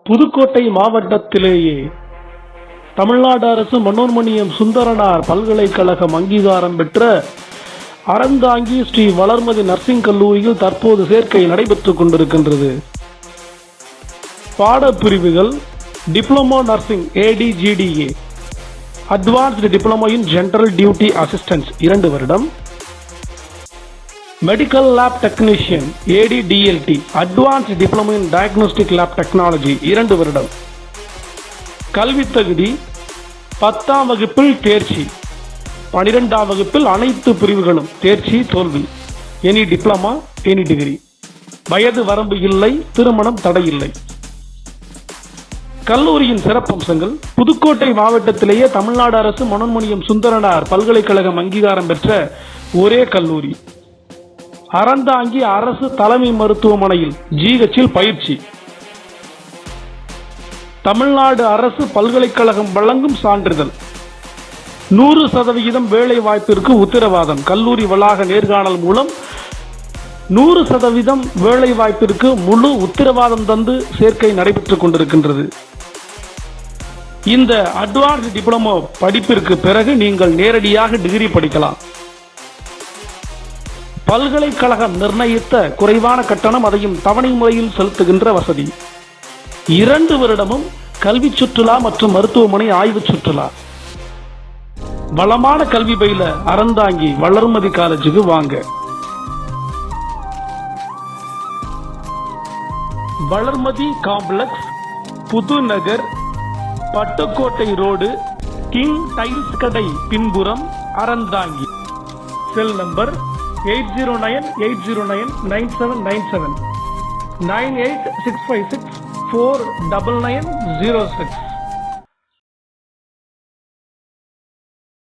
புதுக்கோட்டை மாவட்டத்திலேயே தமிழ்நாடு அரசு மனோன்மணியம் சுந்தரனார் பல்கலைக்கழகம் அங்கீகாரம் பெற்ற அறந்தாங்கி ஸ்ரீ வளர்மதி நர்சிங் கல்லூரியில் தற்போது சேர்க்கை நடைபெற்றுக் கொண்டிருக்கின்றது. பாடப்பிரிவுகள் diploma nursing ADGDA, advanced diploma in general duty assistance 2 வருடம், medical lab technician ADDLT, advanced diploma in diagnostic lab technology 2 வருடம். கல்வி தகுதி 10ஆம் வகுப்பில் தேர்ச்சி, 12ஆம் வகுப்பில் அனைத்து பிரிவுகளும் தேர்ச்சி தோல்வி, எனி டிப்ளமா எனி டிகிரி, வயது வரம்பு இல்லை, திருமணம் தடை இல்லை. கல்லூரியின் சிறப்பம்சங்கள்: புதுக்கோட்டை மாவட்டத்திலேயே தமிழ்நாடு அரசு மனோன்மணியம் சுந்தரனார் பல்கலைக்கழகம் அங்கீகாரம் பெற்ற ஒரே கல்லூரி. அறந்தாங்கி அரசு தலைமை மருத்துவமனையில் GHல் பயிற்சி. தமிழ்நாடு அரசு பல்கலைக்கழகம் வழங்கும் சான்றிதழ். 100% வேலை வாய்ப்பிற்கு உத்தரவாதம். கல்லூரி வளாக நேர்காணல் மூலம் 100% வேலை வாய்ப்பிற்கு முழு உத்தரவாதம் தந்து சேர்க்கை நடைபெற்றுக் கொண்டிருக்கின்றது. இந்த அட்வான்ஸ்டு டிப்ளமோ படிப்பிற்கு பிறகு நீங்கள் நேரடியாக டிகிரி படிக்கலாம். பல்கலைக்கழகம் நிர்ணயித்த குறைவான கட்டணம், அதையும் தவணை முறையில் செலுத்துகின்ற வசதி. 2 வருடமும் கல்வி சுற்றுலா மற்றும் மருத்துவமனை ஆய்வு சுற்றுலா. வளமான கல்வி பயில அறந்தாங்கி வளர்மதி காலேஜுக்கு வாங்க. Valarmathi complex, Pudunagar, Pattukkottai road, king tiles கடை பின்புறம், அறந்தாங்கி. Cell number 8098099797 98656499906.